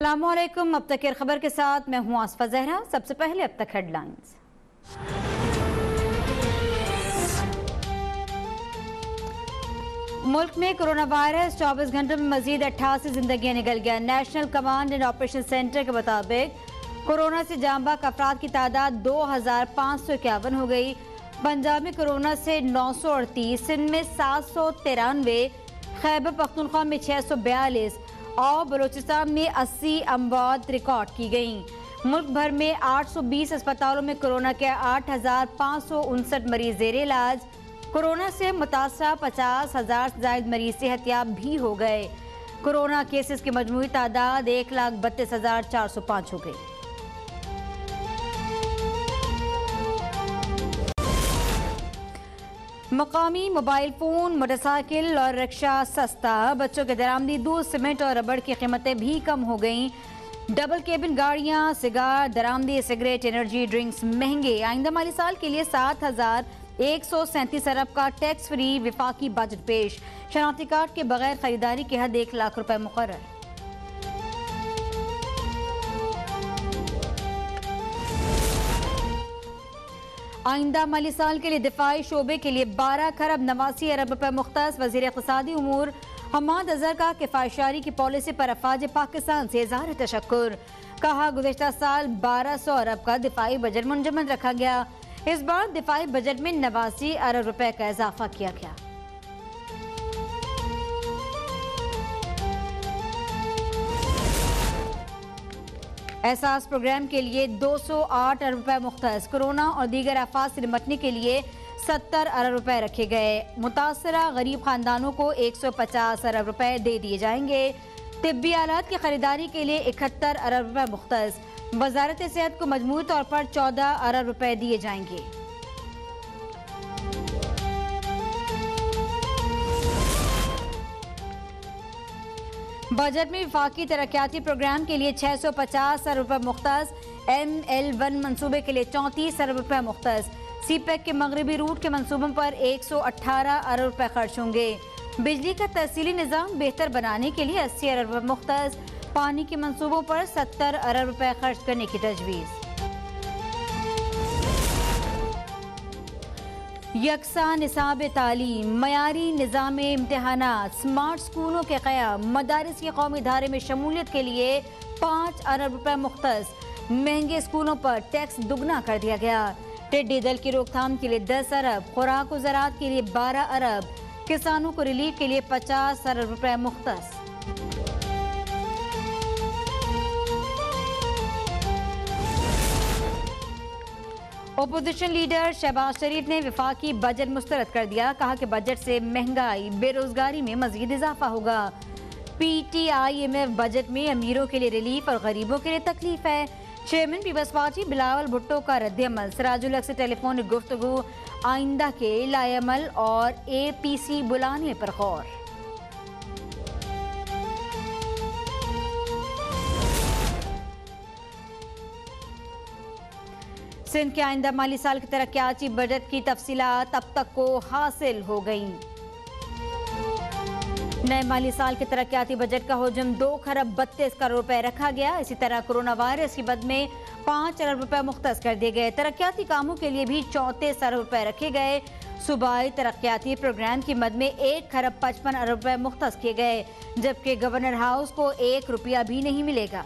السلام علیکم۔ اب تک خبر کے ساتھ میں ہوں آصفہ زہرا۔ سب سے پہلے اب تک ہیڈ لائنز۔ ملک میں کرونا وائرس 24 گھنٹوں میں مزید 88 زندگیاں نکل گیا۔ National command and operation centre کے مطابق کورونا سے جاں بحق افراد کی تعداد 2551 ہو گئی۔ پنجاب میں کورونا سے 938، سندھ میں 793، خیبر پختونخوا میں 642 اور بلوچستان میں 80 اموات ریکارڈ کی گئیں۔ ملک بھر میں 820 اسپتالوں میں کورونا کے 8559 مریض زیر علاج۔ کورونا سے متاثرہ 50,000 سے زائد مریض صحتیاب بھی ہو گئے۔ کورونا کیسز کی مجموعی تعداد 1,32,405 ہو گئی۔ مقامی موبائل فون، موٹر سائیکل اور رکشہ سستا۔ بچوں کے درآمدی دودھ، سیمنٹ اور ربڑ کی قیمتیں بھی کم ہو گئیں۔ ڈبل کیبن گاڑیاں، سگار، درآمدی سگریٹ، انرجی ڈرنکس مہنگے۔ آئندہ مالی سال کے لیے 7,137 ارب کا ٹیکس فری وفاقی بجٹ پیش۔ شناختی کارڈ کے بغیر خریداری کی حد 1 لاکھ روپے مقرر۔ آئندہ مالی سال کے لیے دفاعی شعبے کے لیے 12,89 ارب روپے مختص۔ وزیر اقتصادی امور حماد اظہر کا کفایت کی پالیسی پر افواج پاکستان سے اظہار تشکر۔ کہا گزشتہ سال 1200 ارب کا دفاعی بجٹ منجمد رکھا گیا۔ اس بار دفاعی بجٹ میں 89 ارب روپے کا اضافہ کیا گیا۔ احساس پروگرام کے لیے 208 ارب روپے مختص۔ کورونا اور دیگر آفات سے نمٹنے کے لیے 70 ارب روپے رکھے گئے۔ متاثرہ غریب خاندانوں کو 150 ارب روپے دے دیے جائیں گے۔ طبی آلات کی خریداری کے لیے 71 ارب روپے مختص۔ وزارت صحت کو مجموعی طور پر 14 ارب روپے دیے جائیں گے۔ بجٹ میں وفاقی ترقیاتی پروگرام کے لیے 650 ارب روپے مختص۔ ML1 منصوبے کے لیے 34 ارب روپے مختص۔ سی پیک کے مغربی روٹ کے منصوبوں پر 118 ارب روپے خرچ ہوں گے۔ بجلی کا تحصیلی نظام بہتر بنانے کے لیے 80 ارب روپے مختص۔ پانی کے منصوبوں پر 70 ارب روپے خرچ کرنے کی تجویز۔ یکساں نصاب تعلیم، معیاری نظام امتحانات، سمارٹ سکولوں کے قیام، مدارس کی قومی ادارے میں شمولیت کے لیے 5 ارب روپے مختص۔ مہنگے سکولوں پر ٹیکس دگنا کر دیا گیا۔ ٹڈی دل کی روک تھام کے لیے 10 ارب، خوراک و زراعت کے لیے 12 ارب، کسانوں کو ریلیف کے لیے 50 ارب روپے مختص۔ اپوزیشن لیڈر شہباز شریف نے وفاقی بجٹ مسترد کر دیا۔ کہا کہ بجٹ سے مہنگائی، بے روزگاری میں مزید اضافہ ہوگا۔ PTI-MF بجٹ میں امیروں کے لیے ریلیف اور غریبوں کے لیے تکلیف ہے۔ Chairman Peoples Party Bilawal Bhutto کا رد عمل۔ سراج الحق سے ٹیلی فونک گفتگو، آئندہ کے لائحہ عمل اور APC بلانے پر غور۔ سندھ کے آئندہ مالی سال کے ترقیاتی بجٹ کی تفصیلات اب تک کو حاصل ہو گئیں۔ نئے مالی سال کے ترقیاتی بجٹ کا حجم 2,32 کروڑ روپے رکھا گیا۔ اسی طرح کورونا وائرس کی مد میں 5 ارب روپے مختص کر دیے گئے۔ ترقیاتی کاموں کے لیے بھی 34 ارب روپے رکھے گئے۔ صوبائی ترقیاتی پروگرام کی مد میں 1,55 ارب روپے مختص کیے گئے، جبکہ گورنر ہاؤس کو 1 روپیہ بھی نہیں ملے گا۔